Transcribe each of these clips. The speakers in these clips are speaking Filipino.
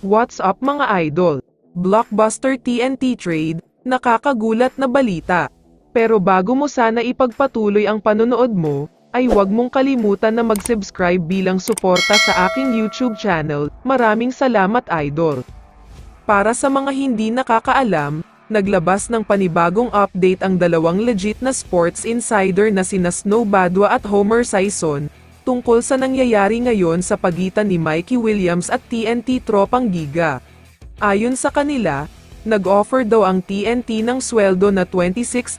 What's up mga idol? Blockbuster TNT trade, nakakagulat na balita. Pero bago mo sana ipagpatuloy ang panonood mo, ay huwag mong kalimutan na mag-subscribe bilang suporta sa aking YouTube channel. Maraming salamat idol. Para sa mga hindi nakakaalam, naglabas ng panibagong update ang dalawang legit na sports insider na sina Snow Badwa at Homer Sison, tungkol sa nangyayari ngayon sa pagitan ni Mikey Williams at TNT Tropang Giga. Ayon sa kanila, nag-offer daw ang TNT ng sweldo na $26,000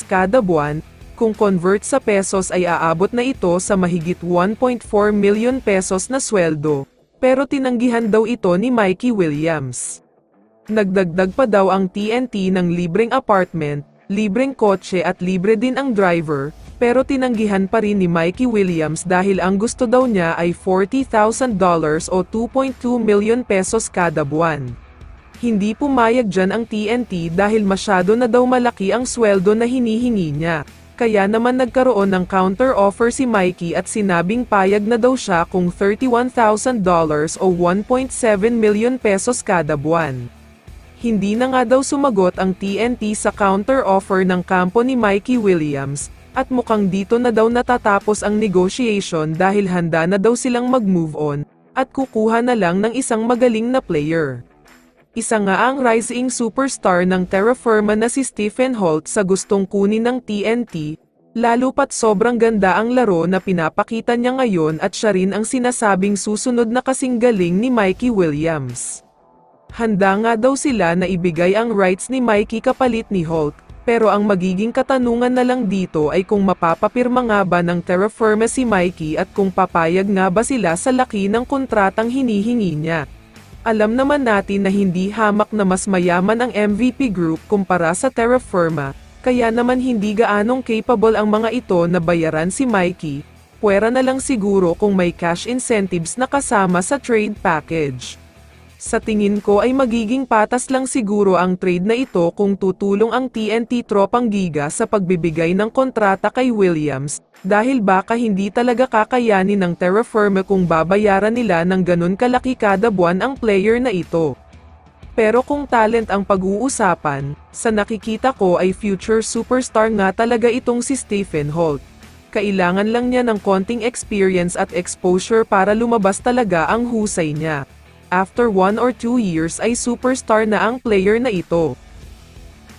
kada buwan, kung convert sa pesos ay aabot na ito sa mahigit 1.4 million pesos na sweldo, pero tinanggihan daw ito ni Mikey Williams. Nagdagdag pa daw ang TNT ng libreng apartment, libreng kotse at libre din ang driver, pero tinanggihan pa rin ni Mikey Williams dahil ang gusto daw niya ay $40,000 o 2.2 million pesos kada buwan. Hindi pumayag dyan ang TNT dahil masyado na daw malaki ang sweldo na hinihingi niya. Kaya naman nagkaroon ng counter-offer si Mikey at sinabing payag na daw siya kung $31,000 o 1.7 million pesos kada buwan. Hindi na nga daw sumagot ang TNT sa counter-offer ng kampo ni Mikey Williams, at mukhang dito na daw natatapos ang negotiation dahil handa na daw silang mag-move on, at kukuha na lang ng isang magaling na player. Isa nga ang rising superstar ng Terra Firma na si Stephen Holt sa gustong kunin ng TNT, lalo pat sobrang ganda ang laro na pinapakita niya ngayon at siya rin ang sinasabing susunod na kasing galing ni Mikey Williams. Handa nga daw sila na ibigay ang rights ni Mikey kapalit ni Holt. Pero ang magiging katanungan na lang dito ay kung mapapapirma nga ba ng Terra Firma si Mikey at kung papayag nga ba sila sa laki ng kontratang hinihingi niya. Alam naman natin na hindi hamak na mas mayaman ang MVP Group kumpara sa Terra Firma, kaya naman hindi gaanong capable ang mga ito na bayaran si Mikey. Pwera na lang siguro kung may cash incentives na kasama sa trade package. Sa tingin ko ay magiging patas lang siguro ang trade na ito kung tutulong ang TNT Tropang Giga sa pagbibigay ng kontrata kay Williams, dahil baka hindi talaga kakayanin ng Terra Firma kung babayaran nila ng ganun kalaki kada buwan ang player na ito. Pero kung talent ang pag-uusapan, sa nakikita ko ay future superstar nga talaga itong si Stephen Holt. Kailangan lang niya ng konting experience at exposure para lumabas talaga ang husay niya. After 1 or 2 years ay superstar na ang player na ito.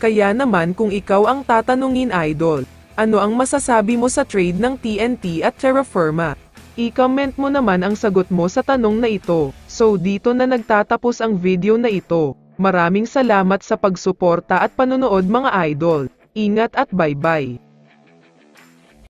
Kaya naman kung ikaw ang tatanungin idol, ano ang masasabi mo sa trade ng TNT at Terra Firma? I-comment mo naman ang sagot mo sa tanong na ito. So dito na nagtatapos ang video na ito. Maraming salamat sa pagsuporta at panonood mga idol. Ingat at bye-bye.